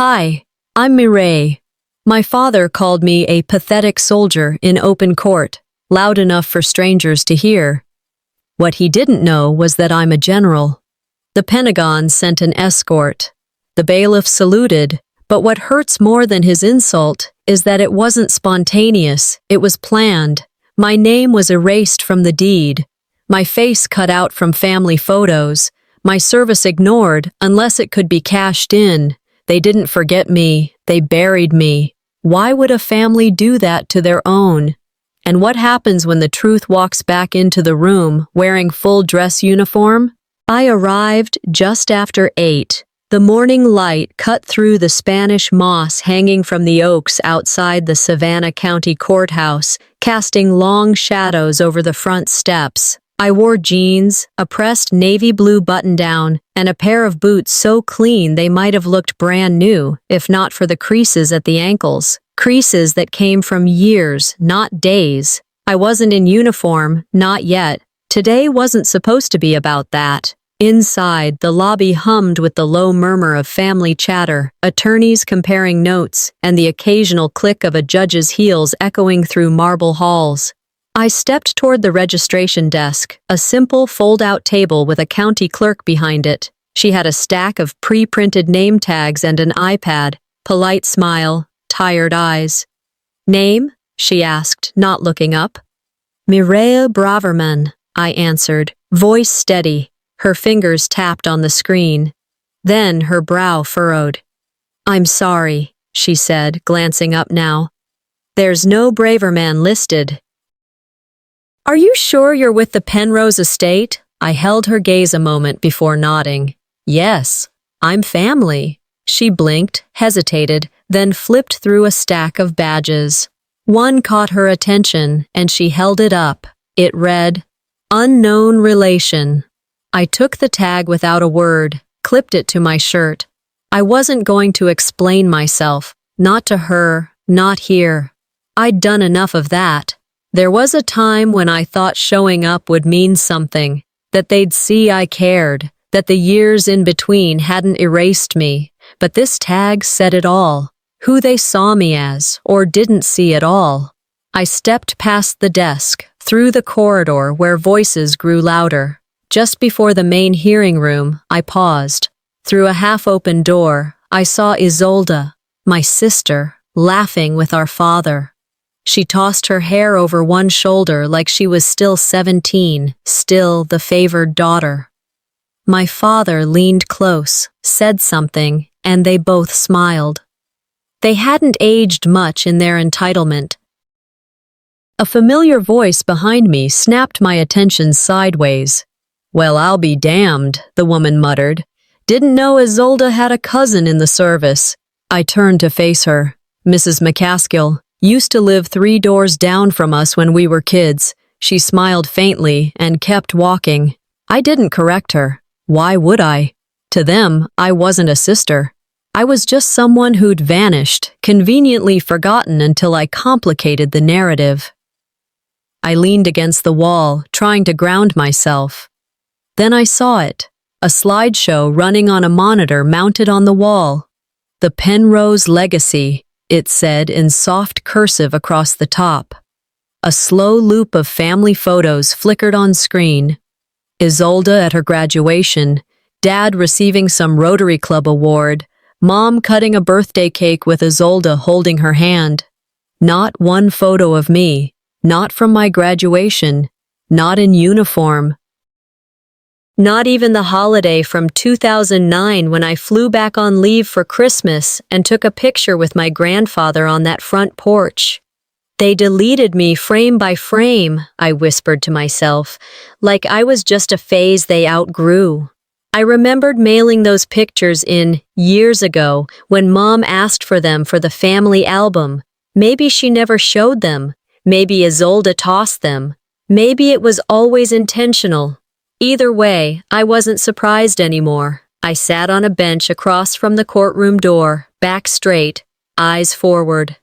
Hi, I'm Mireille. My father called me a pathetic soldier in open court, loud enough for strangers to hear. What he didn't know was that I'm a general. The Pentagon sent an escort. The bailiff saluted, but what hurts more than his insult is that it wasn't spontaneous, it was planned. My name was erased from the deed, my face cut out from family photos, my service ignored unless it could be cashed in. They didn't forget me, they buried me. Why would a family do that to their own? And what happens when the truth walks back into the room wearing full dress uniform? I arrived just after 8. The morning light cut through the Spanish moss hanging from the oaks outside the Savannah County Courthouse, casting long shadows over the front steps. I wore jeans, a pressed navy blue button-down, and a pair of boots so clean they might have looked brand new, if not for the creases at the ankles. Creases that came from years, not days. I wasn't in uniform, not yet. Today wasn't supposed to be about that. Inside, the lobby hummed with the low murmur of family chatter, attorneys comparing notes, and the occasional click of a judge's heels echoing through marble halls. I stepped toward the registration desk, a simple fold-out table with a county clerk behind it. She had a stack of pre-printed name tags and an iPad, polite smile, tired eyes. "Name?" she asked, not looking up. "Mireille Braverman," I answered, voice steady. Her fingers tapped on the screen. Then her brow furrowed. "I'm sorry," she said, glancing up now. "There's no Braverman listed." "Are you sure you're with the Penrose estate?" I held her gaze a moment before nodding. "Yes, I'm family." She blinked, hesitated, then flipped through a stack of badges. One caught her attention, and she held it up. It read, "Unknown Relation." I took the tag without a word, clipped it to my shirt. I wasn't going to explain myself, not to her, not here. I'd done enough of that. There was a time when I thought showing up would mean something, that they'd see I cared, that the years in between hadn't erased me, but this tag said it all, who they saw me as, or didn't see at all. I stepped past the desk, through the corridor where voices grew louder. Just before the main hearing room, I paused. Through a half-open door, I saw Isolde, my sister, laughing with our father. She tossed her hair over one shoulder like she was still 17, still the favored daughter. My father leaned close, said something, and they both smiled. They hadn't aged much in their entitlement. A familiar voice behind me snapped my attention sideways. "Well, I'll be damned," the woman muttered. "Didn't know Isolde had a cousin in the service." I turned to face her. "Mrs. McCaskill. Used to live 3 doors down from us when we were kids." She smiled faintly and kept walking. I didn't correct her. Why would I? To them, I wasn't a sister. I was just someone who'd vanished, conveniently forgotten until I complicated the narrative. I leaned against the wall, trying to ground myself. Then I saw it, a slideshow running on a monitor mounted on the wall. "The Penrose Legacy," it said in soft cursive across the top. A slow loop of family photos flickered on screen. Isolde at her graduation, Dad receiving some Rotary Club award, Mom cutting a birthday cake with Isolde holding her hand. Not one photo of me, not from my graduation, not in uniform. Not even the holiday from 2009 when I flew back on leave for Christmas and took a picture with my grandfather on that front porch. "They deleted me frame by frame," I whispered to myself, like I was just a phase they outgrew. I remembered mailing those pictures in years ago when Mom asked for them for the family album. Maybe she never showed them. Maybe Isolde tossed them. Maybe it was always intentional. Either way, I wasn't surprised anymore. I sat on a bench across from the courtroom door, back straight, eyes forward.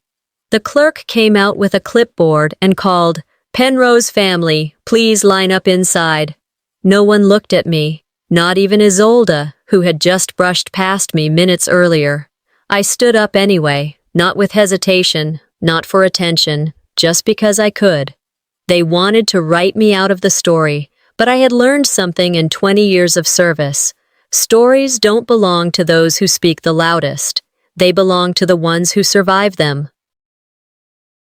The clerk came out with a clipboard and called, "Penrose family, please line up inside." No one looked at me, not even Isolde, who had just brushed past me minutes earlier. I stood up anyway, not with hesitation, not for attention, just because I could. They wanted to write me out of the story, but I had learned something in 20 years of service. Stories don't belong to those who speak the loudest. They belong to the ones who survive them.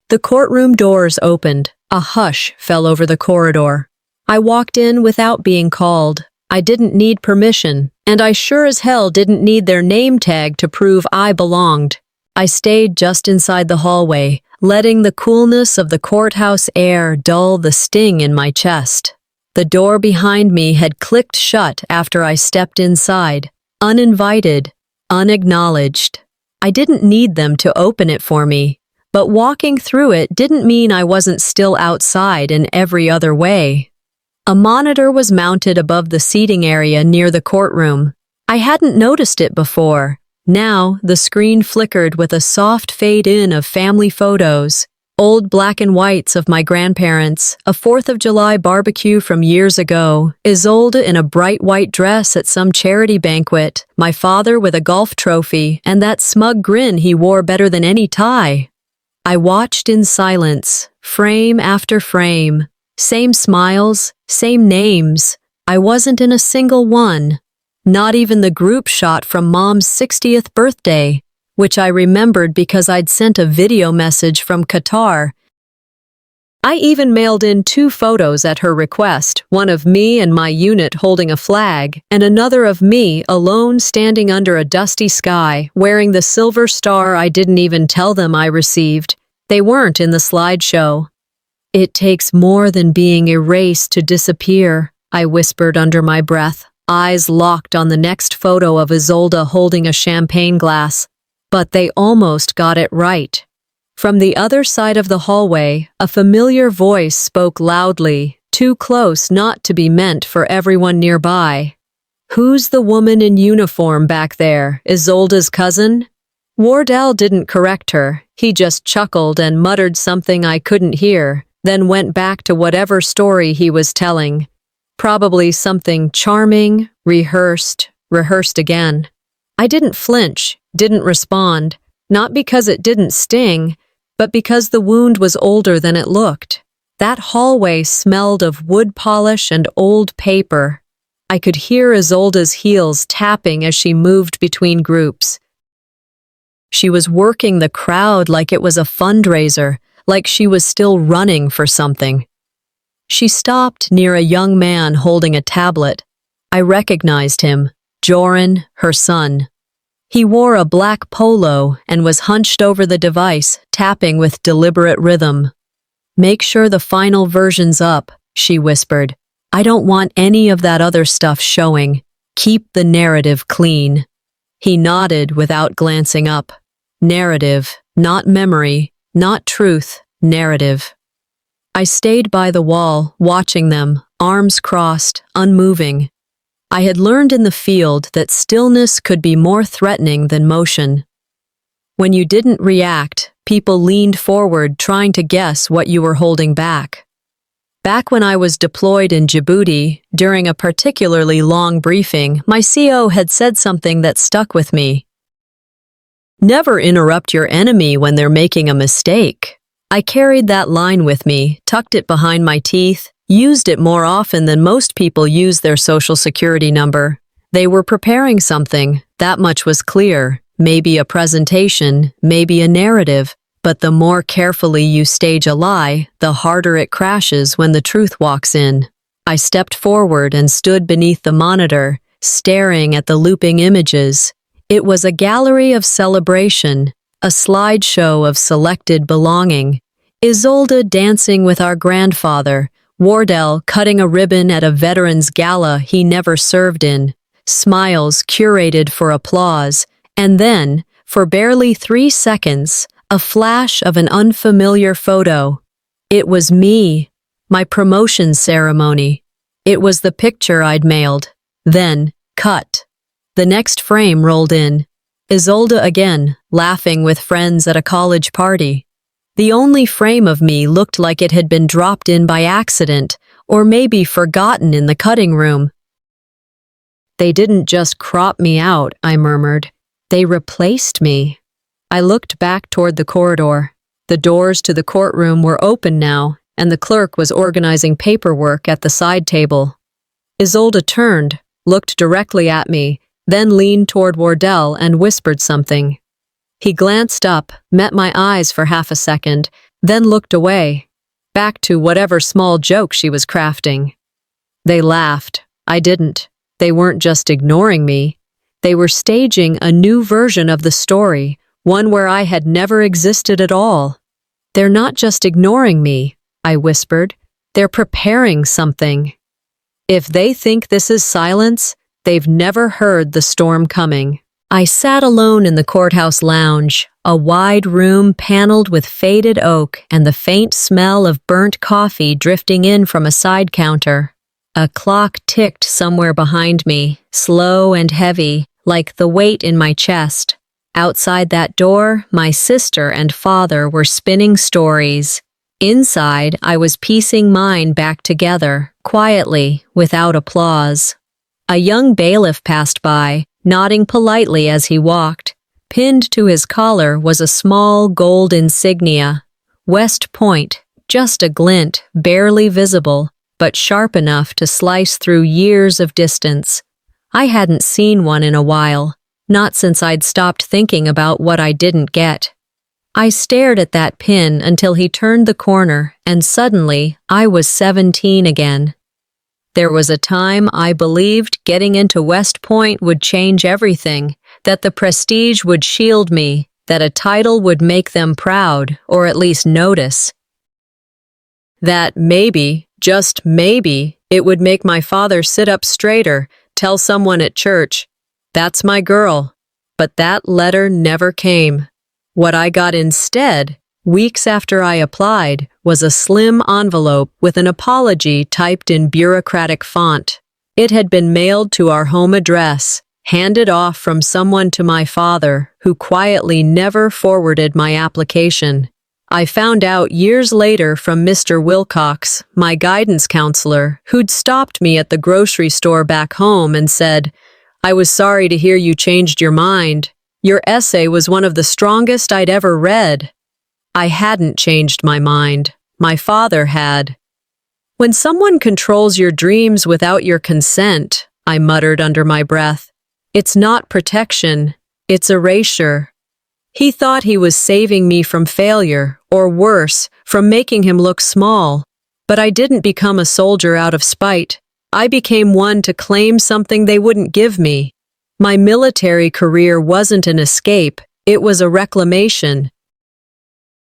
The courtroom doors opened. A hush fell over the corridor. I walked in without being called. I didn't need permission, and I sure as hell didn't need their name tag to prove I belonged. I stayed just inside the hallway, letting the coolness of the courthouse air dull the sting in my chest. The door behind me had clicked shut after I stepped inside, uninvited, unacknowledged. I didn't need them to open it for me, but walking through it didn't mean I wasn't still outside in every other way. A monitor was mounted above the seating area near the courtroom. I hadn't noticed it before. Now, the screen flickered with a soft fade-in of family photos, old black and whites of my grandparents, a 4th of July barbecue from years ago, Isolde in a bright white dress at some charity banquet, my father with a golf trophy, and that smug grin he wore better than any tie. I watched in silence, frame after frame. Same smiles, same names. I wasn't in a single one. Not even the group shot from Mom's 60th birthday, which I remembered because I'd sent a video message from Qatar. I even mailed in 2 photos at her request, one of me and my unit holding a flag, and another of me alone standing under a dusty sky, wearing the silver star I didn't even tell them I received. They weren't in the slideshow. "It takes more than being erased to disappear," I whispered under my breath, eyes locked on the next photo of Isolde holding a champagne glass. But they almost got it right. From the other side of the hallway, a familiar voice spoke loudly, too close not to be meant for everyone nearby. "Who's the woman in uniform back there? Isolde's cousin?" Wardell didn't correct her. He just chuckled and muttered something I couldn't hear, then went back to whatever story he was telling. Probably something charming, rehearsed again. I didn't flinch, didn't respond, not because it didn't sting, but because the wound was older than it looked. That hallway smelled of wood polish and old paper. I could hear Isolde's heels tapping as she moved between groups. She was working the crowd like it was a fundraiser, like she was still running for something. She stopped near a young man holding a tablet. I recognized him, Joran, her son. He wore a black polo and was hunched over the device, tapping with deliberate rhythm. "Make sure the final version's up," she whispered. "I don't want any of that other stuff showing. Keep the narrative clean." He nodded without glancing up. Narrative, not memory. Not truth, narrative. I stayed by the wall, watching them, arms crossed, unmoving. I had learned in the field that stillness could be more threatening than motion. When you didn't react, people leaned forward trying to guess what you were holding back. Back when I was deployed in Djibouti, during a particularly long briefing, my CO had said something that stuck with me. "Never interrupt your enemy when they're making a mistake." I carried that line with me, tucked it behind my teeth, used it more often than most people use their social security number. They were preparing something, that much was clear. Maybe a presentation, maybe a narrative, but the more carefully you stage a lie, the harder it crashes when the truth walks in. I stepped forward and stood beneath the monitor, staring at the looping images. It was a gallery of celebration, a slideshow of selected belonging. Isolde dancing with our grandfather, Wardell cutting a ribbon at a veterans gala he never served in, smiles curated for applause, and then, for barely 3 seconds, a flash of an unfamiliar photo. It was me, my promotion ceremony. It was the picture I'd mailed. Then, cut. The next frame rolled in. Isolde again, laughing with friends at a college party. The only frame of me looked like it had been dropped in by accident, or maybe forgotten in the cutting room. "They didn't just crop me out," I murmured. "They replaced me." I looked back toward the corridor. The doors to the courtroom were open now, and the clerk was organizing paperwork at the side table. Isolde turned, looked directly at me, then leaned toward Wardell and whispered something. He glanced up, met my eyes for half a second, then looked away, back to whatever small joke she was crafting. They laughed. I didn't. They weren't just ignoring me. They were staging a new version of the story, one where I had never existed at all. They're not just ignoring me, I whispered. They're preparing something. If they think this is silence, they've never heard the storm coming. I sat alone in the courthouse lounge, a wide room paneled with faded oak and the faint smell of burnt coffee drifting in from a side counter. A clock ticked somewhere behind me, slow and heavy, like the weight in my chest. Outside that door, my sister and father were spinning stories. Inside, I was piecing mine back together, quietly, without applause. A young bailiff passed by, nodding politely as he walked. Pinned to his collar was a small gold insignia. West Point, just a glint, barely visible, but sharp enough to slice through years of distance. I hadn't seen one in a while, not since I'd stopped thinking about what I didn't get. I stared at that pin until he turned the corner, and suddenly I was 17 again. There was a time I believed getting into West Point would change everything, that the prestige would shield me, that a title would make them proud, or at least notice. That maybe, just maybe, it would make my father sit up straighter, tell someone at church, "That's my girl." But that letter never came. What I got instead, weeks after I applied, was a slim envelope with an apology typed in bureaucratic font. It had been mailed to our home address, handed off from someone to my father, who quietly never forwarded my application. I found out years later from Mr. Wilcox, my guidance counselor, who'd stopped me at the grocery store back home and said, "I was sorry to hear you changed your mind. Your essay was one of the strongest I'd ever read." I hadn't changed my mind. My father had. "When someone controls your dreams without your consent," I muttered under my breath, "it's not protection, it's erasure." He thought he was saving me from failure, or worse, from making him look small. But I didn't become a soldier out of spite. I became one to claim something they wouldn't give me. My military career wasn't an escape, it was a reclamation.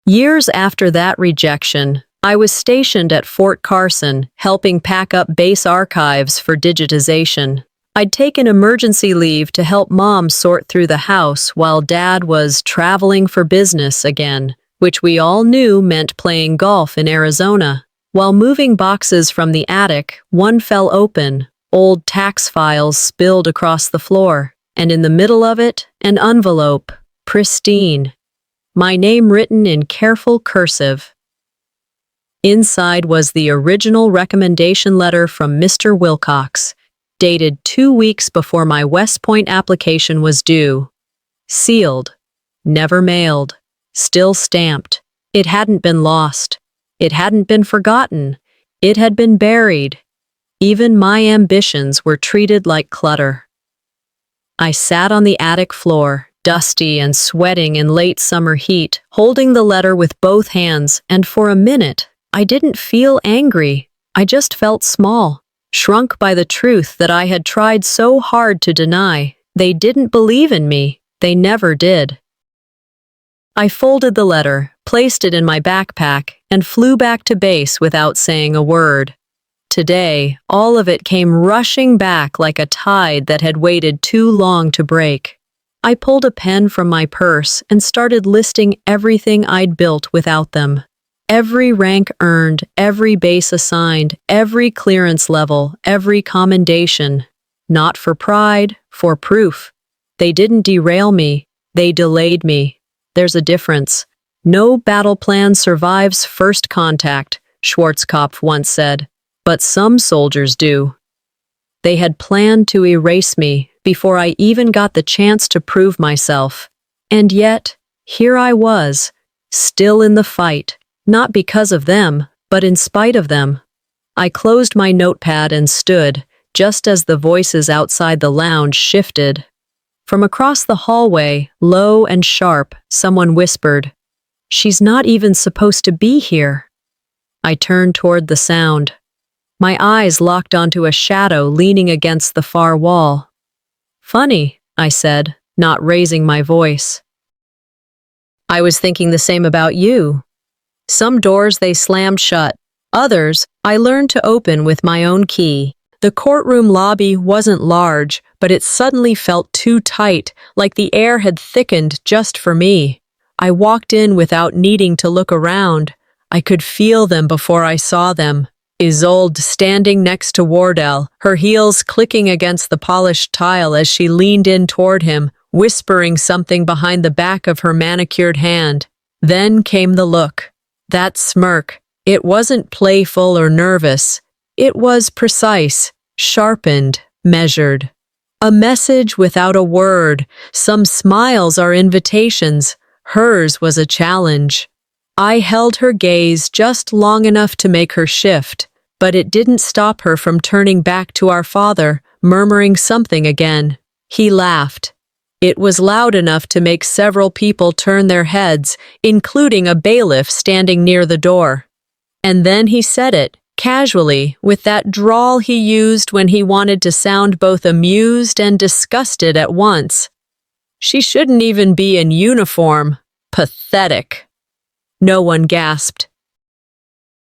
Years after that rejection, I was stationed at Fort Carson, helping pack up base archives for digitization. I'd taken emergency leave to help Mom sort through the house while Dad was traveling for business again, which we all knew meant playing golf in Arizona. While moving boxes from the attic, one fell open. Old tax files spilled across the floor, and in the middle of it, an envelope, pristine. My name written in careful cursive. Inside was the original recommendation letter from Mr. Wilcox, dated 2 weeks before my West Point application was due. Sealed. Never mailed. Still stamped. It hadn't been lost. It hadn't been forgotten. It had been buried. Even my ambitions were treated like clutter. I sat on the attic floor, dusty and sweating in late summer heat, holding the letter with both hands, and for a minute, I didn't feel angry. I just felt small, shrunk by the truth that I had tried so hard to deny. They didn't believe in me. They never did. I folded the letter, placed it in my backpack, and flew back to base without saying a word. Today, all of it came rushing back like a tide that had waited too long to break. I pulled a pen from my purse and started listing everything I'd built without them. Every rank earned, every base assigned, every clearance level, every commendation. Not for pride, for proof. They didn't derail me, they delayed me. There's a difference. No battle plan survives first contact, Schwarzkopf once said, but some soldiers do. They had planned to erase me before I even got the chance to prove myself. And yet, Here I was, still in the fight, not because of them, but in spite of them. I closed my notepad and stood, just as the voices outside the lounge shifted. From across the hallway, low and sharp, someone whispered, "She's not even supposed to be here." I turned toward the sound. My eyes locked onto a shadow leaning against the far wall. "Funny," I said, not raising my voice. "I was thinking the same about you. Some doors they slammed shut. Others, I learned to open with my own key." The courtroom lobby wasn't large, but it suddenly felt too tight, like the air had thickened just for me. I walked in without needing to look around. I could feel them before I saw them. Isolde standing next to Wardell, her heels clicking against the polished tile as she leaned in toward him, whispering something behind the back of her manicured hand. Then came the look. That smirk. It wasn't playful or nervous. It was precise, sharpened, measured. A message without a word. Some smiles are invitations. Hers was a challenge. I held her gaze just long enough to make her shift, but it didn't stop her from turning back to our father, murmuring something again. He laughed. It was loud enough to make several people turn their heads, including a bailiff standing near the door. And then he said it, casually, with that drawl he used when he wanted to sound both amused and disgusted at once. "She shouldn't even be in uniform. Pathetic." No one gasped.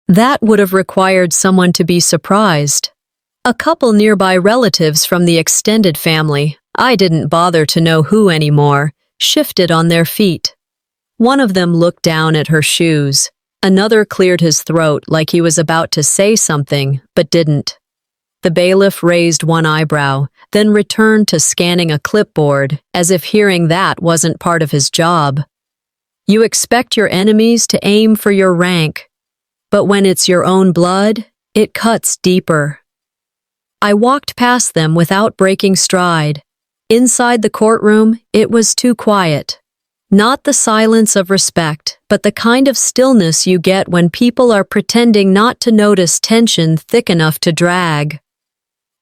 That would have required someone to be surprised. A couple nearby relatives from the extended family, I didn't bother to know who anymore, shifted on their feet. One of them looked down at her shoes. Another cleared his throat like he was about to say something, but didn't. The bailiff raised one eyebrow, then returned to scanning a clipboard, as if hearing that wasn't part of his job. You expect your enemies to aim for your rank, but when it's your own blood, it cuts deeper. I walked past them without breaking stride. Inside the courtroom, it was too quiet. Not the silence of respect, but the kind of stillness you get when people are pretending not to notice tension thick enough to drag.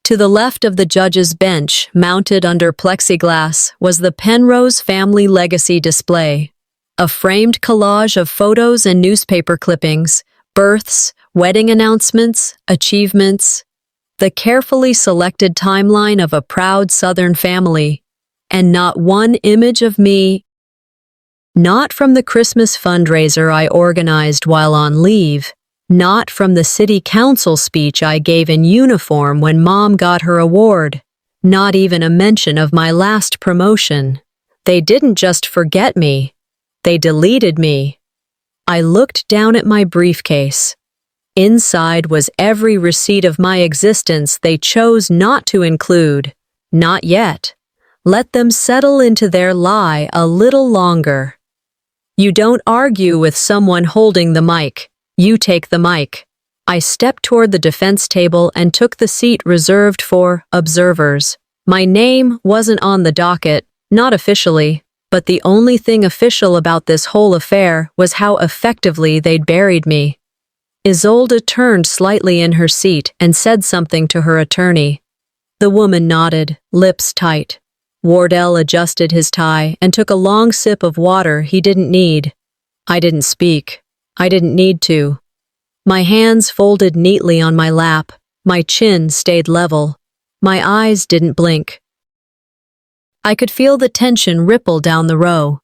To the left of the judge's bench, mounted under plexiglass, was the Penrose family legacy display. A framed collage of photos and newspaper clippings, births, wedding announcements, achievements, the carefully selected timeline of a proud Southern family, and not one image of me. Not from the Christmas fundraiser I organized while on leave, not from the city council speech I gave in uniform when Mom got her award, not even a mention of my last promotion. They didn't just forget me, they deleted me. I looked down at my briefcase. Inside was every receipt of my existence they chose not to include. Not yet. Let them settle into their lie a little longer. You don't argue with someone holding the mic. You take the mic. I stepped toward the defense table and took the seat reserved for observers. My name wasn't on the docket, not officially, but the only thing official about this whole affair was how effectively they'd buried me. Isolde turned slightly in her seat and said something to her attorney. The woman nodded, lips tight. Wardell adjusted his tie and took a long sip of water he didn't need. I didn't speak. I didn't need to. My hands folded neatly on my lap. My chin stayed level. My eyes didn't blink. I could feel the tension ripple down the row.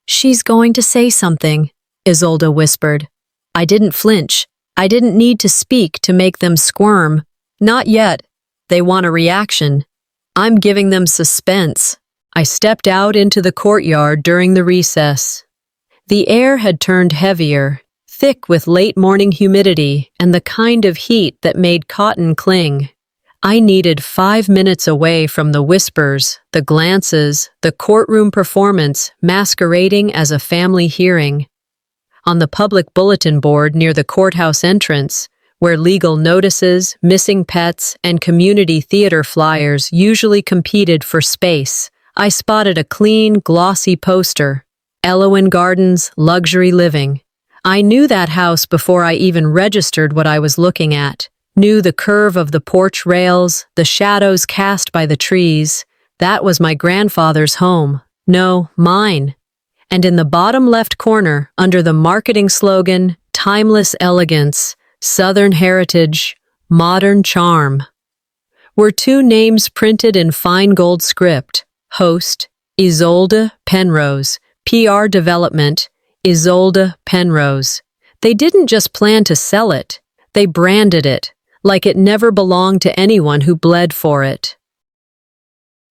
"She's going to say something," Isolde whispered. I didn't flinch. I didn't need to speak to make them squirm. Not yet. They want a reaction. I'm giving them suspense. I stepped out into the courtyard during the recess. The air had turned heavier, thick with late morning humidity and the kind of heat that made cotton cling. I needed 5 minutes away from the whispers, the glances, the courtroom performance masquerading as a family hearing. On the public bulletin board near the courthouse entrance, where legal notices, missing pets, and community theater flyers usually competed for space, I spotted a clean, glossy poster. Elowen Gardens, luxury living. I knew that house before I even registered what I was looking at. Knew the curve of the porch rails, the shadows cast by the trees. That was my grandfather's home. No, mine. And in the bottom left corner, under the marketing slogan, Timeless Elegance, Southern Heritage, Modern Charm, were two names printed in fine gold script. Host, Isolde Penrose. PR Development, Isolde Penrose. They didn't just plan to sell it. They branded it, like it never belonged to anyone who bled for it.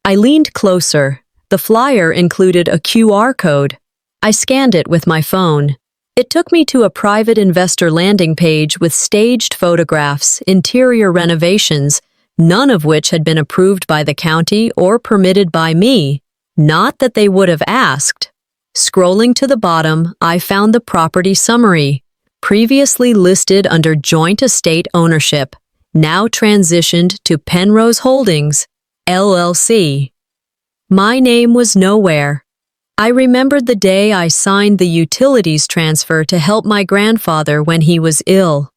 I leaned closer. The flyer included a QR code. I scanned it with my phone. It took me to a private investor landing page with staged photographs, interior renovations, none of which had been approved by the county or permitted by me. Not that they would have asked. Scrolling to the bottom, I found the property summary. Previously listed under joint estate ownership, now transitioned to Penrose Holdings, LLC. My name was nowhere. I remembered the day I signed the utilities transfer to help my grandfather when he was ill.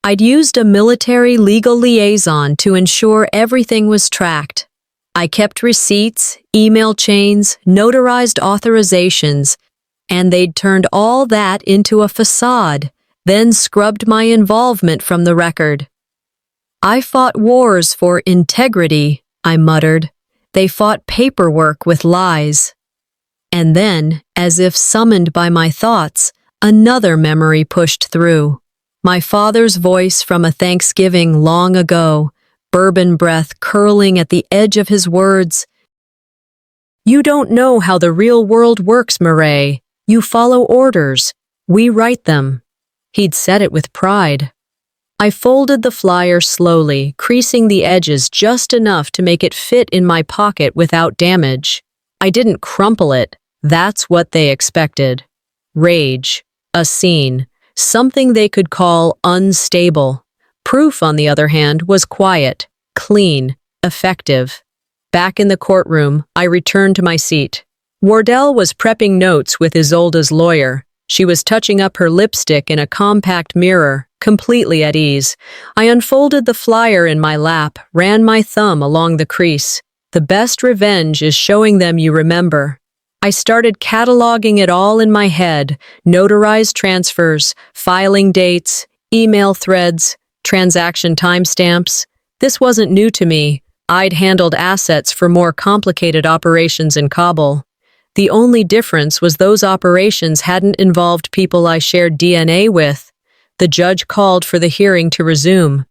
I'd used a military legal liaison to ensure everything was tracked. I kept receipts, email chains, notarized authorizations, and they'd turned all that into a facade, then scrubbed my involvement from the record. I fought wars for integrity, I muttered. They fought paperwork with lies. And then, as if summoned by my thoughts, another memory pushed through. My father's voice from a Thanksgiving long ago, bourbon breath curling at the edge of his words. You don't know how the real world works, Murray. You follow orders. We write them. He'd said it with pride. I folded the flyer slowly, creasing the edges just enough to make it fit in my pocket without damage. I didn't crumple it. That's what they expected. Rage. A scene. Something they could call unstable. Proof, on the other hand, was quiet, clean, effective. Back in the courtroom, I returned to my seat. Wardell was prepping notes with Isolde's lawyer. She was touching up her lipstick in a compact mirror, completely at ease. I unfolded the flyer in my lap, ran my thumb along the crease. The best revenge is showing them you remember. I started cataloging it all in my head, notarized transfers, filing dates, email threads, transaction timestamps. This wasn't new to me. I'd handled assets for more complicated operations in Kabul. The only difference was those operations hadn't involved people I shared DNA with. The judge called for the hearing to resume.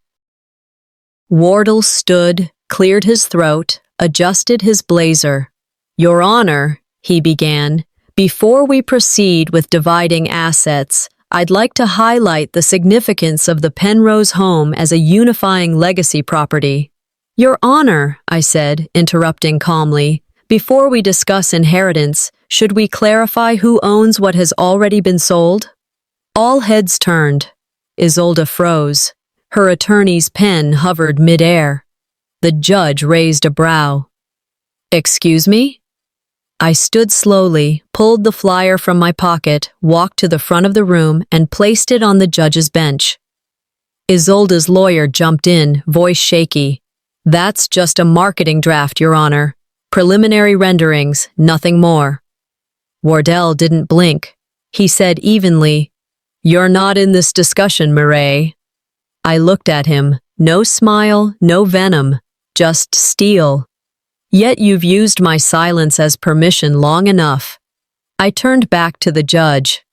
Wardell stood, cleared his throat, adjusted his blazer. Your Honor, he began, before we proceed with dividing assets, I'd like to highlight the significance of the Penrose home as a unifying legacy property. Your Honor, I said, interrupting calmly, before we discuss inheritance, should we clarify who owns what has already been sold? All heads turned. Isolde froze. Her attorney's pen hovered midair. The judge raised a brow. Excuse me? I stood slowly, pulled the flyer from my pocket, walked to the front of the room, and placed it on the judge's bench. Isolde's lawyer jumped in, voice shaky. That's just a marketing draft, Your Honor. Preliminary renderings, nothing more. Wardell didn't blink. He said evenly, You're not in this discussion, Murray. I looked at him. No smile, no venom, just steel. Yet you've used my silence as permission long enough. I turned back to the judge.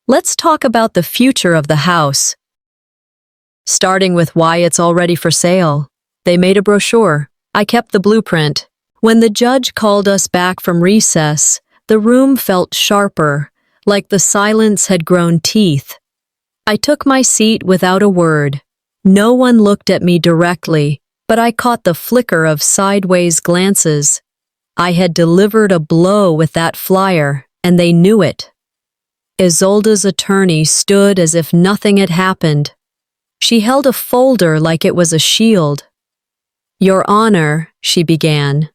Let's talk about the future of the house. Starting with why it's already for sale. They made a brochure. I kept the blueprint. When the judge called us back from recess, the room felt sharper, like the silence had grown teeth. I took my seat without a word. No one looked at me directly, but I caught the flicker of sideways glances. I had delivered a blow with that flyer, and they knew it. Isolde's attorney stood as if nothing had happened. She held a folder like it was a shield. Your Honor, she began,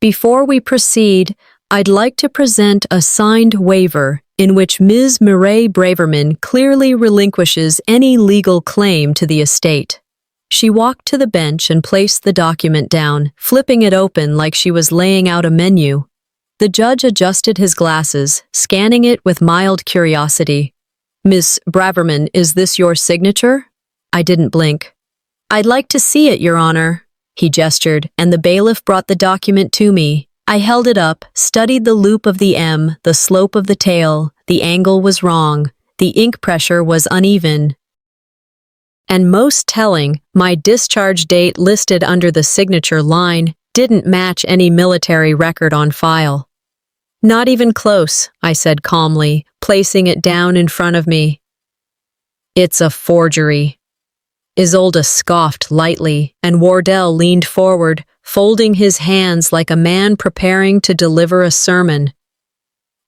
before we proceed, I'd like to present a signed waiver in which Ms. Mireille Braverman clearly relinquishes any legal claim to the estate. She walked to the bench and placed the document down, flipping it open like she was laying out a menu. The judge adjusted his glasses, scanning it with mild curiosity. "Miss Braverman, is this your signature?" I didn't blink. "I'd like to see it, Your Honor." He gestured, and the bailiff brought the document to me. I held it up, studied the loop of the M, the slope of the tail. The angle was wrong. The ink pressure was uneven. And most telling, my discharge date listed under the signature line didn't match any military record on file. "Not even close," I said calmly, placing it down in front of me. "It's a forgery." Isolde scoffed lightly, and Wardell leaned forward, folding his hands like a man preparing to deliver a sermon.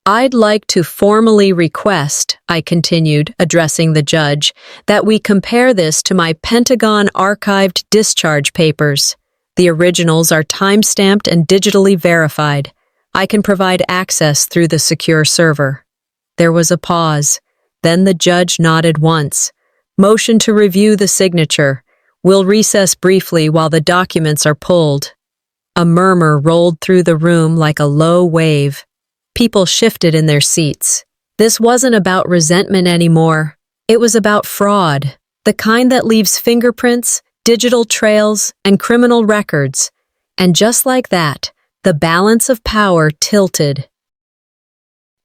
"I'd like to formally request," I continued, addressing the judge, "that we compare this to my Pentagon archived discharge papers. The originals are time-stamped and digitally verified. I can provide access through the secure server." There was a pause. Then the judge nodded once. "Motion to review the signature. We'll recess briefly while the documents are pulled." A murmur rolled through the room like a low wave. People shifted in their seats. This wasn't about resentment anymore. It was about fraud, the kind that leaves fingerprints, digital trails, and criminal records. And just like that, the balance of power tilted.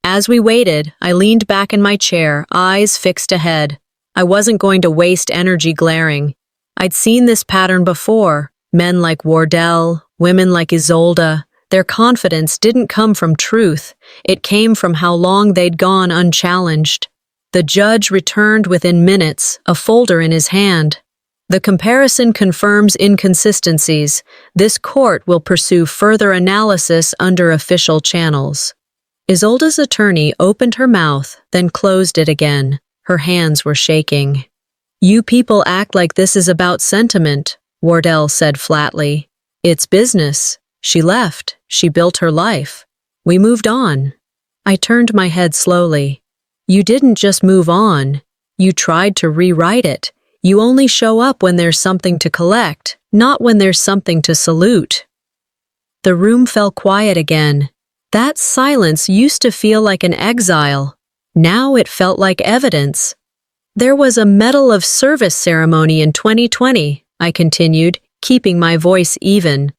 As we waited, I leaned back in my chair, eyes fixed ahead. I wasn't going to waste energy glaring. I'd seen this pattern before. Men like Wardell, women like Isolde. Their confidence didn't come from truth. It came from how long they'd gone unchallenged. The judge returned within minutes, a folder in his hand. "The comparison confirms inconsistencies. This court will pursue further analysis under official channels." Isolde's attorney opened her mouth, then closed it again. Her hands were shaking. "You people act like this is about sentiment," Wardell said flatly. "It's business. She left. She built her life. We moved on." I turned my head slowly. "You didn't just move on. You tried to rewrite it. You only show up when there's something to collect, not when there's something to salute." The room fell quiet again. That silence used to feel like an exile. Now it felt like evidence. "There was a Medal of Service ceremony in 2020, I continued, keeping my voice even.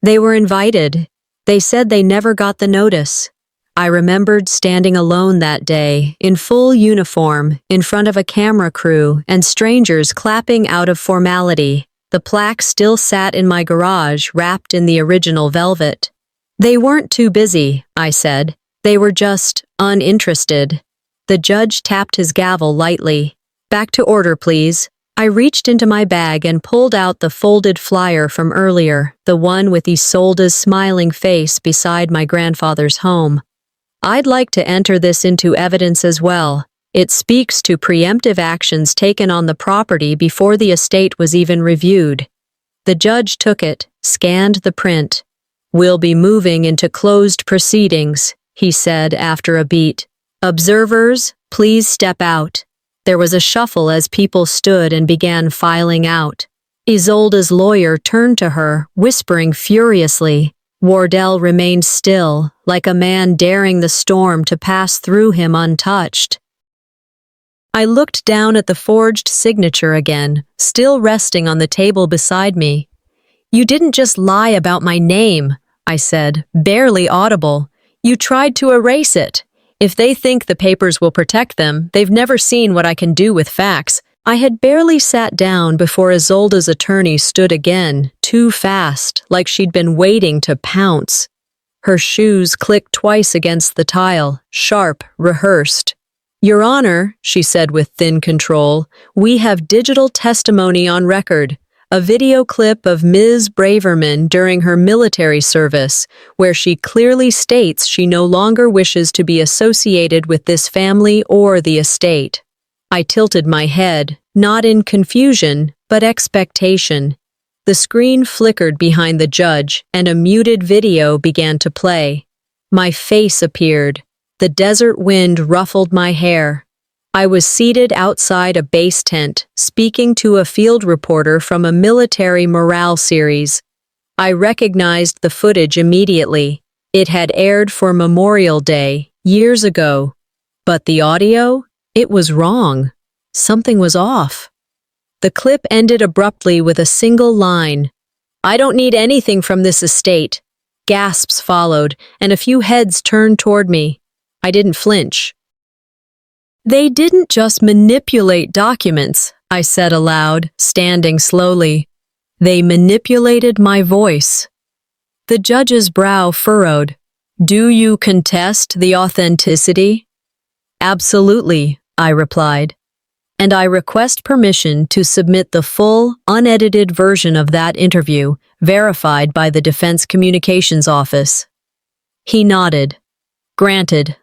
"They were invited. They said they never got the notice." I remembered standing alone that day, in full uniform, in front of a camera crew, and strangers clapping out of formality. The plaque still sat in my garage, wrapped in the original velvet. "They weren't too busy," I said. "They were just uninterested." The judge tapped his gavel lightly. "Back to order, please." I reached into my bag and pulled out the folded flyer from earlier, the one with Isolde's smiling face beside my grandfather's home. "I'd like to enter this into evidence as well. It speaks to preemptive actions taken on the property before the estate was even reviewed." The judge took it, scanned the print. "We'll be moving into closed proceedings," he said after a beat. "Observers, please step out." There was a shuffle as people stood and began filing out. Isolde's lawyer turned to her, whispering furiously. Wardell remained still, like a man daring the storm to pass through him untouched. I looked down at the forged signature again, still resting on the table beside me. "You didn't just lie about my name," I said, barely audible. "You tried to erase it. If they think the papers will protect them, they've never seen what I can do with facts." I had barely sat down before Isolde's attorney stood again, too fast, like she'd been waiting to pounce. Her shoes clicked twice against the tile, sharp, rehearsed. "Your Honor," she said with thin control, "we have digital testimony on record. A video clip of Ms. Braverman during her military service, where she clearly states she no longer wishes to be associated with this family or the estate." I tilted my head, not in confusion, but expectation. The screen flickered behind the judge, and a muted video began to play. My face appeared. The desert wind ruffled my hair. I was seated outside a base tent, speaking to a field reporter from a military morale series. I recognized the footage immediately. It had aired for Memorial Day, years ago. But the audio? It was wrong. Something was off. The clip ended abruptly with a single line. "I don't need anything from this estate." Gasps followed, and a few heads turned toward me. I didn't flinch. "They didn't just manipulate documents," I said aloud, standing slowly. "They manipulated my voice." The judge's brow furrowed. "Do you contest the authenticity?" "Absolutely," I replied. "And I request permission to submit the full, unedited version of that interview, verified by the Defense Communications Office." He nodded. "Granted."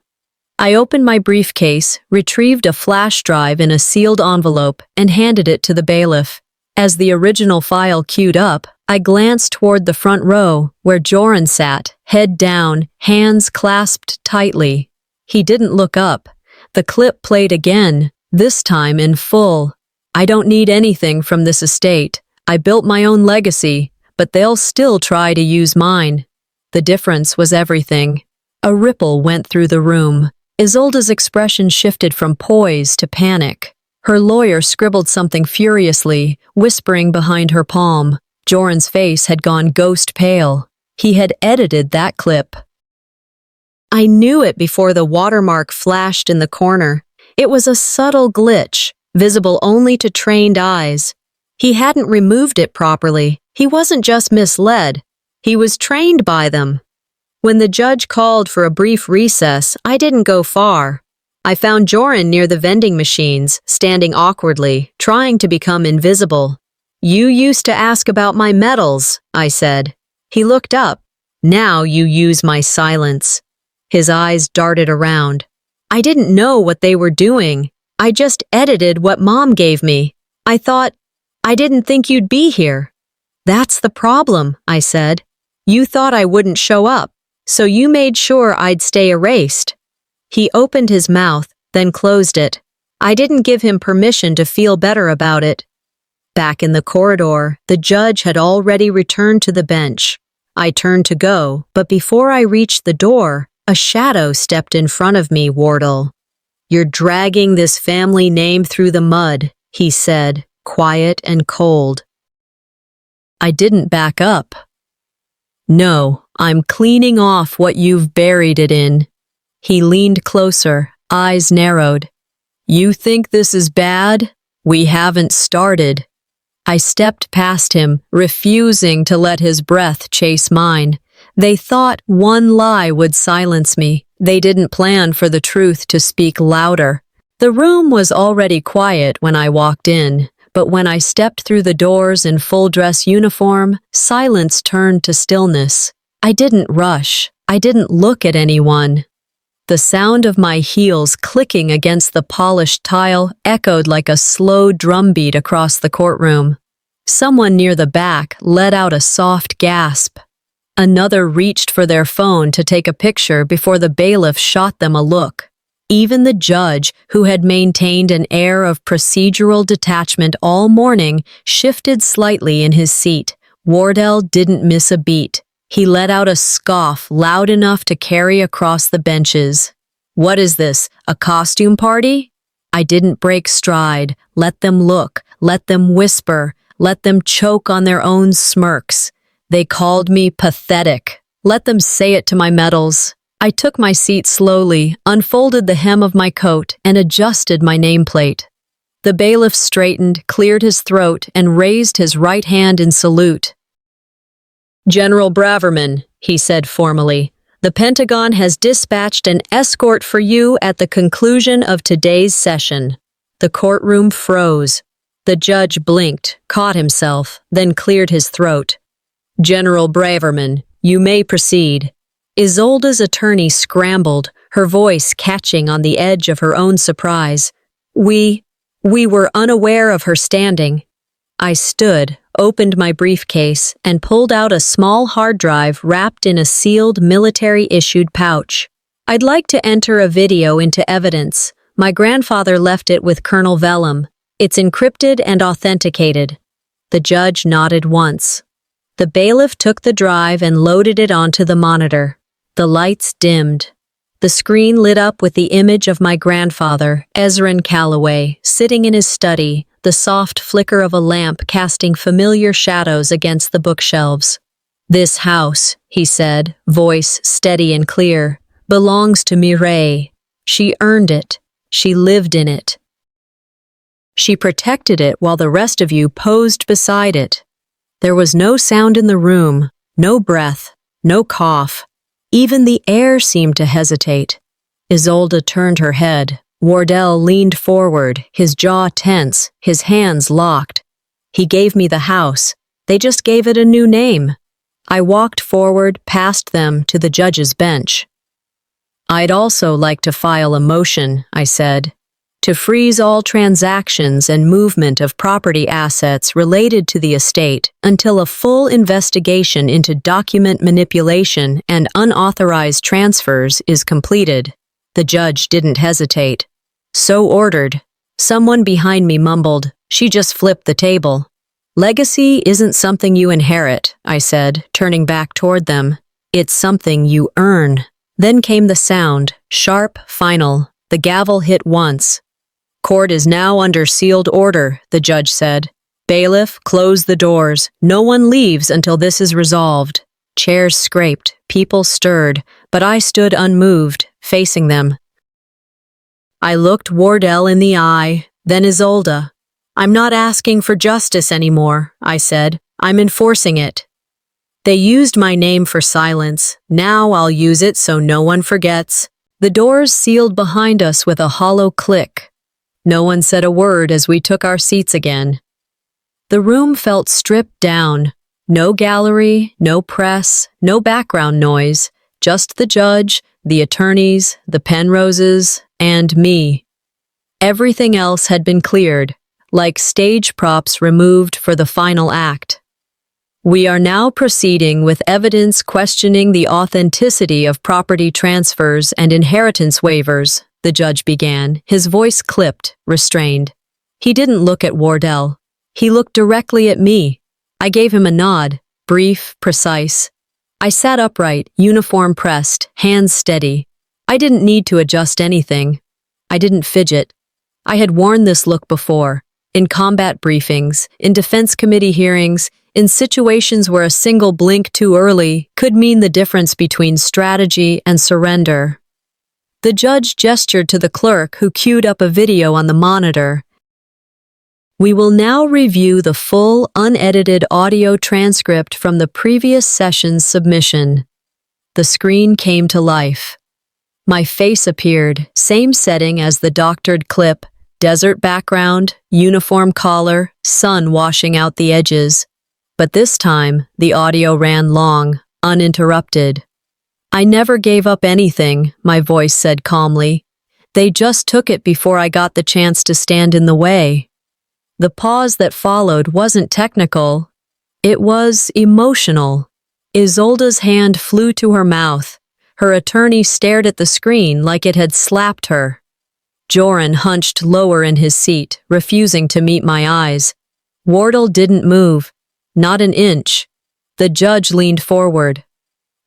I opened my briefcase, retrieved a flash drive in a sealed envelope, and handed it to the bailiff. As the original file queued up, I glanced toward the front row, where Joran sat, head down, hands clasped tightly. He didn't look up. The clip played again, this time in full. "I don't need anything from this estate. I built my own legacy, but they'll still try to use mine." The difference was everything. A ripple went through the room. Isolde's expression shifted from poise to panic. Her lawyer scribbled something furiously, whispering behind her palm. Joran's face had gone ghost pale. He had edited that clip. I knew it before the watermark flashed in the corner. It was a subtle glitch, visible only to trained eyes. He hadn't removed it properly. He wasn't just misled. He was trained by them. When the judge called for a brief recess, I didn't go far. I found Joran near the vending machines, standing awkwardly, trying to become invisible. "You used to ask about my medals," I said. He looked up. "Now you use my silence." His eyes darted around. "I didn't know what they were doing. I just edited what Mom gave me. I didn't think you'd be here." "That's the problem," I said. "You thought I wouldn't show up, so you made sure I'd stay erased." He opened his mouth, then closed it. I didn't give him permission to feel better about it. Back in the corridor, the judge had already returned to the bench. I turned to go, but before I reached the door, a shadow stepped in front of me, Wardle. "You're dragging this family name through the mud," he said, quiet and cold. I didn't back up. "No, I'm cleaning off what you've buried it in." He leaned closer, eyes narrowed. "You think this is bad? We haven't started." I stepped past him, refusing to let his breath chase mine. They thought one lie would silence me. They didn't plan for the truth to speak louder. The room was already quiet when I walked in, but when I stepped through the doors in full-dress uniform, silence turned to stillness. I didn't rush. I didn't look at anyone. The sound of my heels clicking against the polished tile echoed like a slow drumbeat across the courtroom. Someone near the back let out a soft gasp. Another reached for their phone to take a picture before the bailiff shot them a look. Even the judge, who had maintained an air of procedural detachment all morning, shifted slightly in his seat. Wardell didn't miss a beat. He let out a scoff loud enough to carry across the benches. "What is this, a costume party?" I didn't break stride. Let them look, let them whisper, let them choke on their own smirks. They called me pathetic. Let them say it to my medals. I took my seat slowly, unfolded the hem of my coat, and adjusted my nameplate. The bailiff straightened, cleared his throat, and raised his right hand in salute. "General Braverman," he said formally, "the Pentagon has dispatched an escort for you at the conclusion of today's session." The courtroom froze. The judge blinked, caught himself, then cleared his throat. "General Braverman, you may proceed." Isolde's attorney scrambled, her voice catching on the edge of her own surprise. We were unaware of her standing." I stood, opened my briefcase, and pulled out a small hard drive wrapped in a sealed military-issued pouch. I'd like to enter a video into evidence. My grandfather left it with Colonel Vellum. It's encrypted and authenticated. The judge nodded once. The bailiff took the drive and loaded it onto the monitor. The lights dimmed. The screen lit up with the image of my grandfather, Ezrin Calloway, sitting in his study, the soft flicker of a lamp casting familiar shadows against the bookshelves. "This house," he said, voice steady and clear, "belongs to Mireille. She earned it. She lived in it. She protected it while the rest of you posed beside it." There was no sound in the room, no breath, no cough. Even the air seemed to hesitate. Isolde turned her head. Wardell leaned forward, his jaw tense, his hands locked. "He gave me the house. They just gave it a new name." I walked forward, past them, to the judge's bench. "I'd also like to file a motion," I said, "to freeze all transactions and movement of property assets related to the estate until a full investigation into document manipulation and unauthorized transfers is completed." The judge didn't hesitate. "So ordered." Someone behind me mumbled, "She just flipped the table." "Legacy isn't something you inherit," I said, turning back toward them. "It's something you earn." Then came the sound, sharp, final. The gavel hit once. "Court is now under sealed order," the judge said. "Bailiff, close the doors. No one leaves until this is resolved." Chairs scraped, people stirred, but I stood unmoved, facing them. I looked Wardell in the eye, then Isolde. "I'm not asking for justice anymore," I said. "I'm enforcing it. They used my name for silence. Now I'll use it so no one forgets." The doors sealed behind us with a hollow click. No one said a word as we took our seats again. The room felt stripped down. No gallery, no press, no background noise, just the judge, the attorneys, the Penroses, and me. Everything else had been cleared, like stage props removed for the final act. "We are now proceeding with evidence questioning the authenticity of property transfers and inheritance waivers," the judge began, his voice clipped, restrained. He didn't look at Wardell. He looked directly at me. I gave him a nod, brief, precise. I sat upright, uniform pressed, hands steady. I didn't need to adjust anything. I didn't fidget. I had worn this look before, in combat briefings, in defense committee hearings, in situations where a single blink too early could mean the difference between strategy and surrender. The judge gestured to the clerk who queued up a video on the monitor. "We will now review the full, unedited audio transcript from the previous session's submission." The screen came to life. My face appeared, same setting as the doctored clip, desert background, uniform collar, sun washing out the edges. But this time, the audio ran long, uninterrupted. "I never gave up anything," my voice said calmly. "They just took it before I got the chance to stand in the way." The pause that followed wasn't technical. It was emotional. Isolde's hand flew to her mouth. Her attorney stared at the screen like it had slapped her. Joran hunched lower in his seat, refusing to meet my eyes. Wardell didn't move. Not an inch. The judge leaned forward.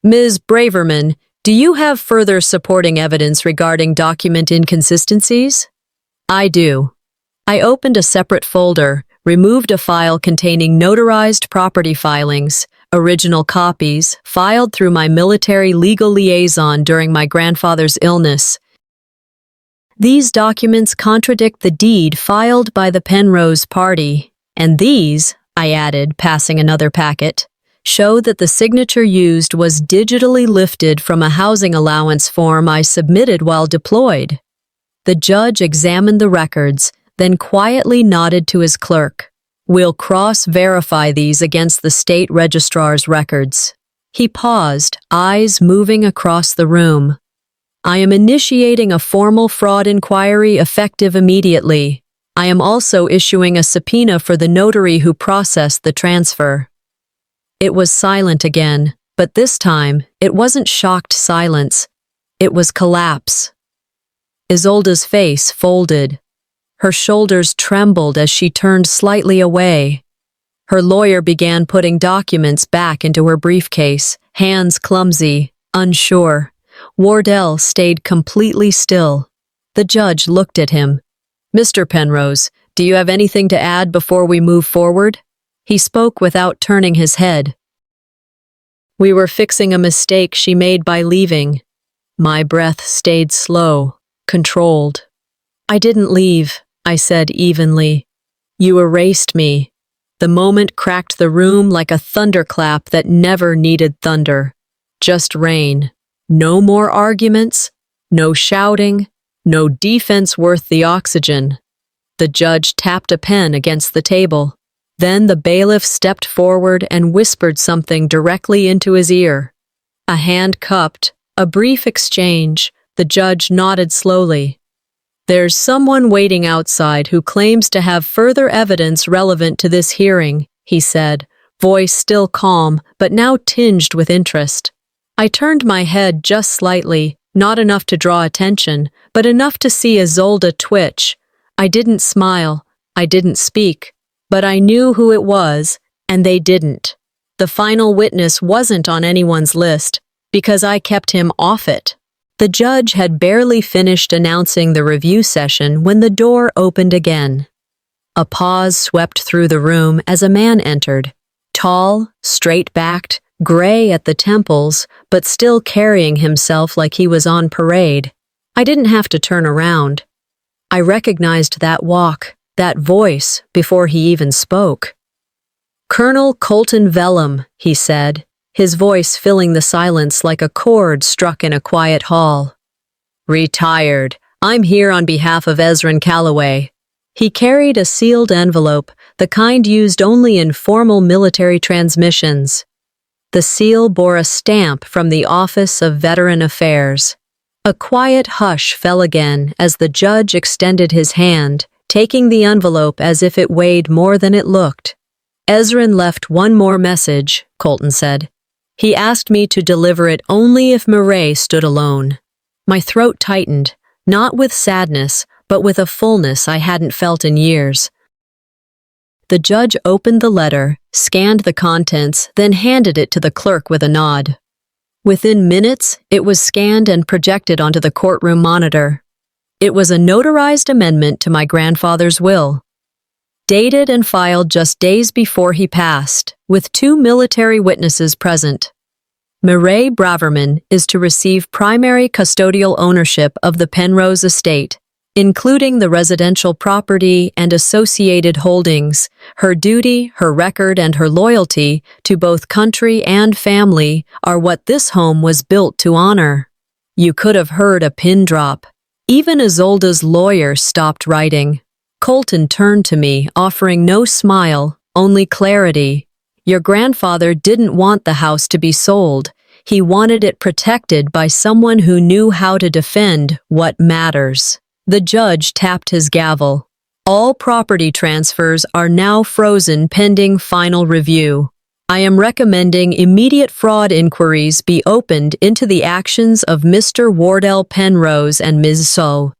"Ms. Braverman, do you have further supporting evidence regarding document inconsistencies?" "I do." I opened a separate folder, removed a file containing notarized property filings, original copies, filed through my military legal liaison during my grandfather's illness. "These documents contradict the deed filed by the Penrose party, and these," I added, passing another packet, "show that the signature used was digitally lifted from a housing allowance form I submitted while deployed." The judge examined the records, then quietly nodded to his clerk. "We'll cross-verify these against the state registrar's records." He paused, eyes moving across the room. "I am initiating a formal fraud inquiry effective immediately." I am also issuing a subpoena for the notary who processed the transfer." It was silent again, but this time it wasn't shocked silence. It was collapse. Isolda's face folded. Her shoulders trembled as she turned slightly away. Her lawyer began putting documents back into her briefcase, hands clumsy, unsure. Wardell stayed completely still. The judge looked at him. "Mr. Penrose, do you have anything to add before we move forward?" He spoke without turning his head. "We were fixing a mistake she made by leaving." My breath stayed slow, controlled. "I didn't leave," I said evenly. "You erased me." The moment cracked the room like a thunderclap that never needed thunder. Just rain. No more arguments, no shouting, no defense worth the oxygen. The judge tapped a pen against the table. Then the bailiff stepped forward and whispered something directly into his ear. A hand cupped, a brief exchange. The judge nodded slowly. "There's someone waiting outside who claims to have further evidence relevant to this hearing," he said, voice still calm, but now tinged with interest. I turned my head just slightly, not enough to draw attention, but enough to see Isolda twitch. I didn't smile, I didn't speak, but I knew who it was, and they didn't. The final witness wasn't on anyone's list, because I kept him off it. The judge had barely finished announcing the review session when the door opened again. A pause swept through the room as a man entered, tall, straight-backed, gray at the temples, but still carrying himself like he was on parade. I didn't have to turn around. I recognized that walk, that voice, before he even spoke. "Colonel Colton Vellum," he said, his voice filling the silence like a chord struck in a quiet hall. "Retired. I'm here on behalf of Ezrin Calloway." He carried a sealed envelope, the kind used only in formal military transmissions. The seal bore a stamp from the Office of Veteran Affairs. A quiet hush fell again as the judge extended his hand, taking the envelope as if it weighed more than it looked. "Ezrin left one more message," Colton said. "He asked me to deliver it only if Murray stood alone." My throat tightened, not with sadness, but with a fullness I hadn't felt in years. The judge opened the letter, scanned the contents, then handed it to the clerk with a nod. Within minutes, it was scanned and projected onto the courtroom monitor. It was a notarized amendment to my grandfather's will, dated and filed just days before he passed, with 2 military witnesses present. Murray Braverman is to receive primary custodial ownership of the Penrose estate, including the residential property and associated holdings. Her duty, her record, and her loyalty to both country and family are what this home was built to honor. You could have heard a pin drop. Even Isolda's lawyer stopped writing. Colton turned to me, offering no smile, only clarity. "Your grandfather didn't want the house to be sold. He wanted it protected by someone who knew how to defend what matters." The judge tapped his gavel. "All property transfers are now frozen pending final review. I am recommending immediate fraud inquiries be opened into the actions of Mr. Wardell Penrose and Ms. So.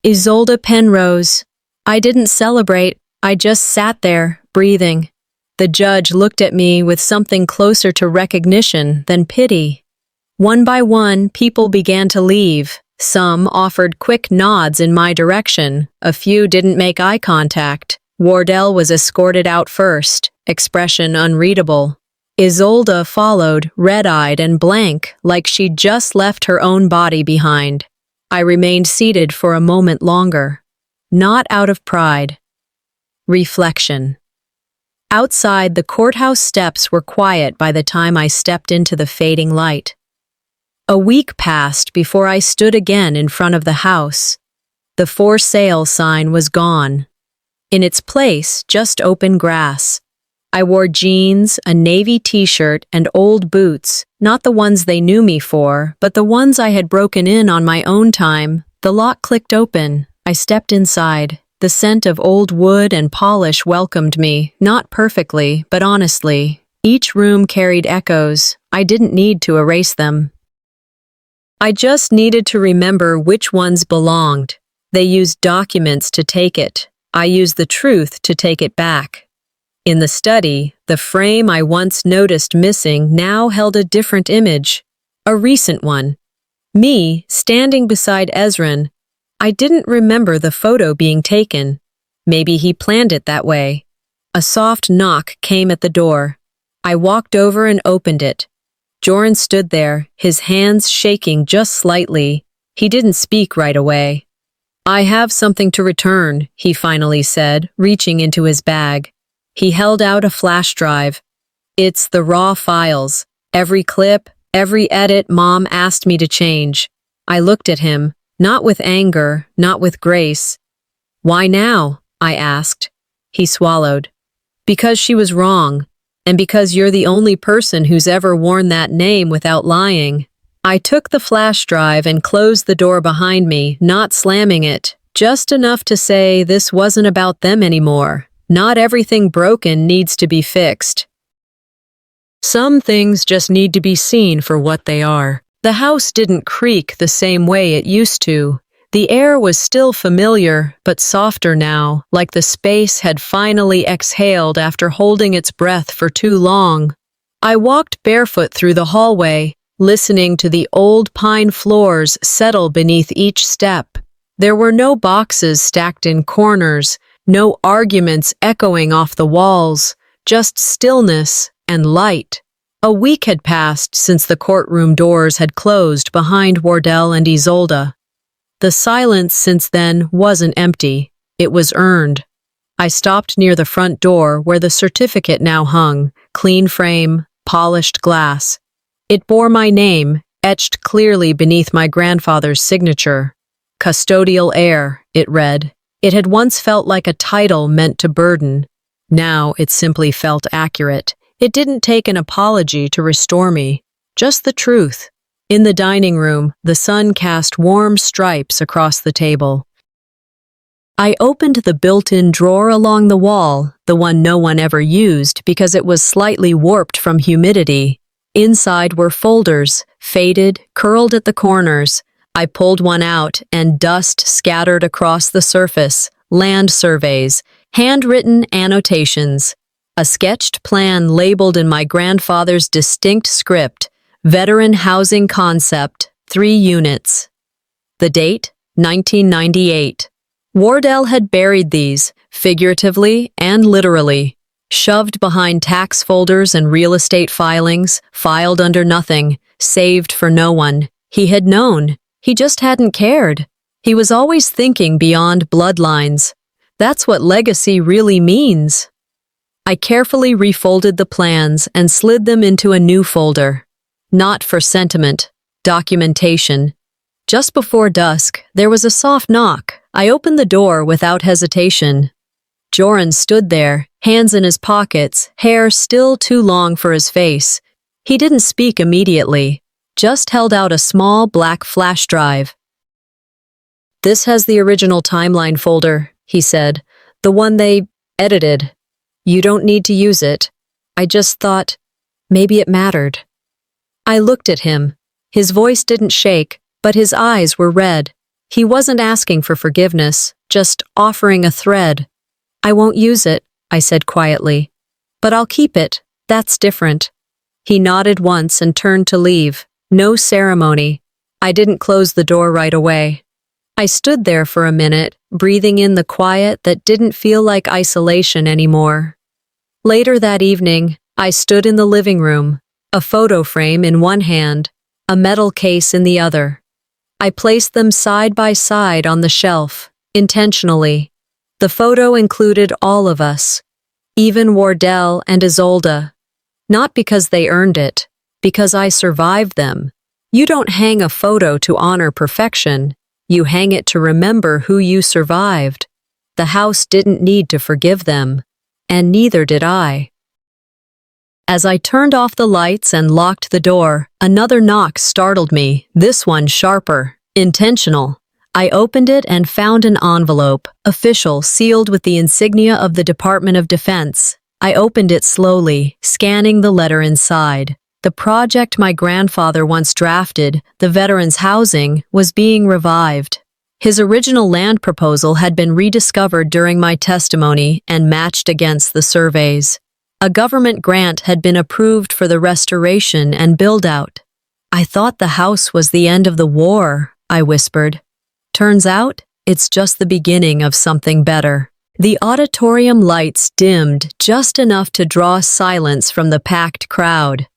Isolda Penrose. I didn't celebrate, I just sat there, breathing." The judge looked at me with something closer to recognition than pity. One by one, people began to leave. Some offered quick nods in my direction. A few didn't make eye contact. Wardell was escorted out first, expression unreadable. Isolda followed, red-eyed and blank, like she'd just left her own body behind. I remained seated for a moment longer. Not out of pride. Reflection. Outside, the courthouse steps were quiet by the time I stepped into the fading light. A week passed before I stood again in front of the house. The for sale sign was gone. In its place, just open grass. I wore jeans, a navy t-shirt, and old boots, not the ones they knew me for, but the ones I had broken in on my own time. The lock clicked open. I stepped inside. The The scent of old wood and polish welcomed me, not perfectly, but honestly. Each room carried echoes. I didn't need to erase them. I just needed to remember which ones belonged. They used documents to take it. I used the truth to take it back. In the study, the frame I once noticed missing now held a different image. A recent one. Me, standing beside Ezran. I didn't remember the photo being taken. Maybe he planned it that way. A soft knock came at the door. I walked over and opened it. Joran stood there, his hands shaking just slightly. He didn't speak right away. "I have something to return," he finally said, reaching into his bag. He held out a flash drive. "It's the raw files. Every clip, every edit Mom asked me to change." I looked at him, not with anger, not with grace. "Why now?" I asked. He swallowed. "Because she was wrong. And because you're the only person who's ever worn that name without lying." I took the flash drive and closed the door behind me, not slamming it, just enough to say this wasn't about them anymore. Not everything broken needs to be fixed. Some things just need to be seen for what they are. The house didn't creak the same way it used to. The air was still familiar, but softer now, like the space had finally exhaled after holding its breath for too long. I walked barefoot through the hallway, listening to the old pine floors settle beneath each step. There were no boxes stacked in corners, no arguments echoing off the walls, just stillness and light. A week had passed since the courtroom doors had closed behind Wardell and Isolde. The silence since then wasn't empty, it was earned. I stopped near the front door where the certificate now hung, clean frame, polished glass. It bore my name, etched clearly beneath my grandfather's signature. Custodial heir, it read. It had once felt like a title meant to burden. Now it simply felt accurate. It didn't take an apology to restore me, just the truth. In the dining room, the sun cast warm stripes across the table. I opened the built-in drawer along the wall, the one no one ever used because it was slightly warped from humidity. Inside were folders, faded, curled at the corners. I pulled one out and dust scattered across the surface, land surveys, handwritten annotations. A sketched plan labeled in my grandfather's distinct script, Veteran Housing Concept, 3 units. The date, 1998. Wardell had buried these, figuratively and literally, shoved behind tax folders and real estate filings, filed under nothing, saved for no one. He had known. He just hadn't cared. He was always thinking beyond bloodlines. That's what legacy really means. I carefully refolded the plans and slid them into a new folder. Not for sentiment, documentation. Just before dusk, there was a soft knock. I opened the door without hesitation. Joran stood there, hands in his pockets, hair still too long for his face. He didn't speak immediately, just held out a small black flash drive. "This has the original timeline folder," he said. "The one they edited. You don't need to use it. I just thought maybe it mattered." I looked at him. His voice didn't shake, but his eyes were red. He wasn't asking for forgiveness, just offering a thread. "I won't use it," I said quietly. "But I'll keep it. That's different." He nodded once and turned to leave. No ceremony. I didn't close the door right away. I stood there for a minute, breathing in the quiet that didn't feel like isolation anymore. Later that evening, I stood in the living room, a photo frame in one hand, a metal case in the other. I placed them side by side on the shelf, intentionally. The photo included all of us, even Wardell and Isolde. Not because they earned it, because I survived them. You don't hang a photo to honor perfection. You hang it to remember who you survived. The house didn't need to forgive them, and neither did I. As I turned off the lights and locked the door, another knock startled me, this one sharper, intentional. I opened it and found an envelope, official, sealed with the insignia of the Department of Defense. I opened it slowly, scanning the letter inside. The project my grandfather once drafted, the veterans' housing, was being revived. His original land proposal had been rediscovered during my testimony and matched against the surveys. A government grant had been approved for the restoration and build-out. I thought the house was the end of the war, I whispered. Turns out, it's just the beginning of something better. The auditorium lights dimmed just enough to draw silence from the packed crowd.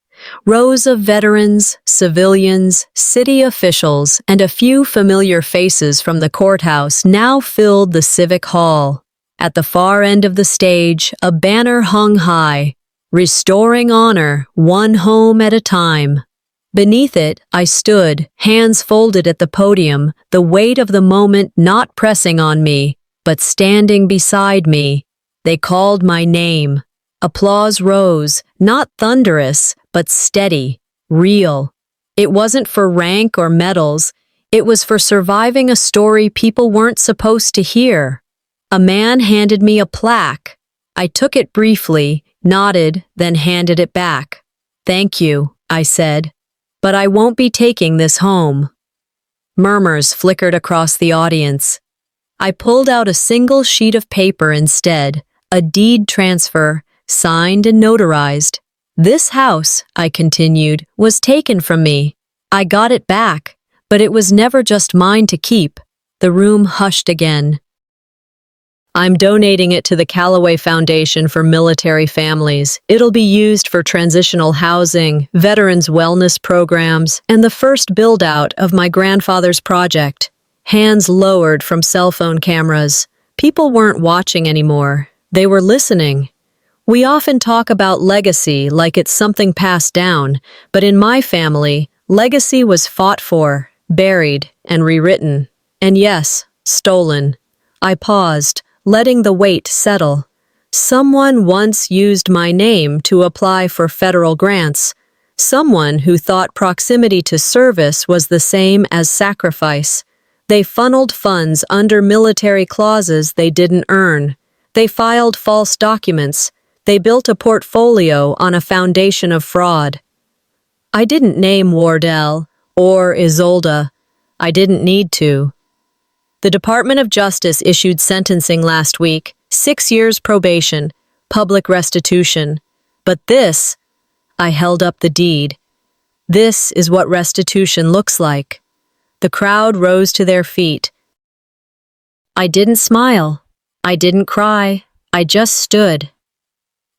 Rows of veterans, civilians, city officials, and a few familiar faces from the courthouse now filled the civic hall. At the far end of the stage, a banner hung high, "Restoring honor, one home at a time." Beneath it, I stood, hands folded at the podium, the weight of the moment not pressing on me, but standing beside me. They called my name. Applause rose, not thunderous, but steady, real. It wasn't for rank or medals. It was for surviving a story people weren't supposed to hear. A man handed me a plaque. I took it briefly, nodded, then handed it back. "Thank you," I said, "but I won't be taking this home." Murmurs flickered across the audience. I pulled out a single sheet of paper instead, a deed transfer, signed and notarized. "This house," I continued, "was taken from me. I got it back, but it was never just mine to keep." The room hushed again. "I'm donating it to the Callaway Foundation for military families. It'll be used for transitional housing, veterans wellness programs, and the first build-out of my grandfather's project." Hands lowered from cell phone cameras. People weren't watching anymore. They were listening. We often talk about legacy like it's something passed down, but in my family, legacy was fought for, buried, and rewritten. And yes, stolen. I paused, letting the weight settle. Someone once used my name to apply for federal grants. Someone who thought proximity to service was the same as sacrifice. They funneled funds under military clauses they didn't earn. They filed false documents. They built a portfolio on a foundation of fraud. I didn't name Wardell or Isolde. I didn't need to. The Department of Justice issued sentencing last week, 6 years probation, public restitution. But this, I held up the deed. This is what restitution looks like. The crowd rose to their feet. I didn't smile. I didn't cry. I just stood.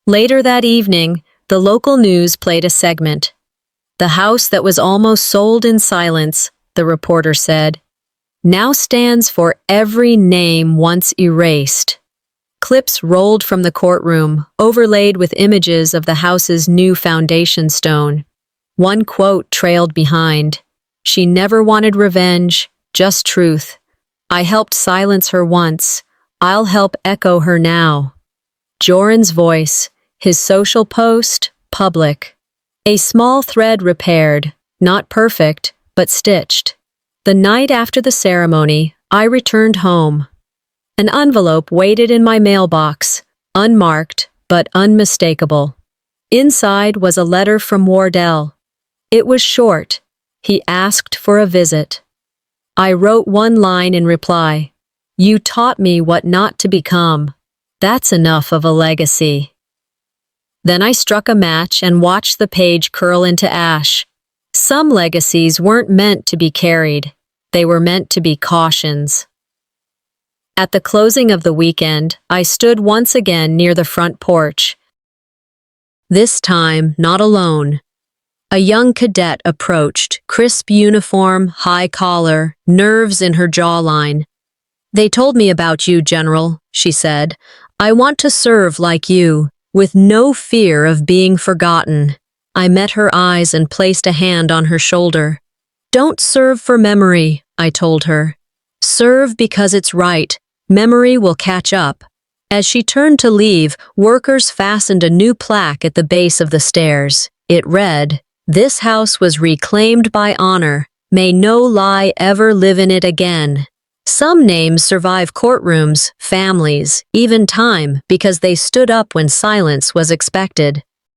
Later that evening, the local news played a segment. "The house that was almost sold in silence," the reporter said, "now stands for every name once erased." Clips rolled from the courtroom, overlaid with images of the house's new foundation stone. One quote trailed behind. "She never wanted revenge, just truth. I helped silence her once. I'll help echo her now." Joran's voice, his social post, public. A small thread repaired, not perfect, but stitched. The night after the ceremony, I returned home. An envelope waited in my mailbox, unmarked but unmistakable. Inside was a letter from Wardell. It was short. He asked for a visit. I wrote one line in reply. "You taught me what not to become. That's enough of a legacy." Then I struck a match and watched the page curl into ash. Some legacies weren't meant to be carried. They were meant to be cautions. At the closing of the weekend, I stood once again near the front porch. This time, not alone. A young cadet approached, crisp uniform, high collar, nerves in her jawline. "They told me about you, General," she said. "I want to serve like you, with no fear of being forgotten." I met her eyes and placed a hand on her shoulder. "Don't serve for memory," I told her. "Serve because it's right. Memory will catch up." As she turned to leave, workers fastened a new plaque at the base of the stairs. It read, "This house was reclaimed by honor. May no lie ever live in it again." Some names survive courtrooms, families, even time because they stood up when silence was expected.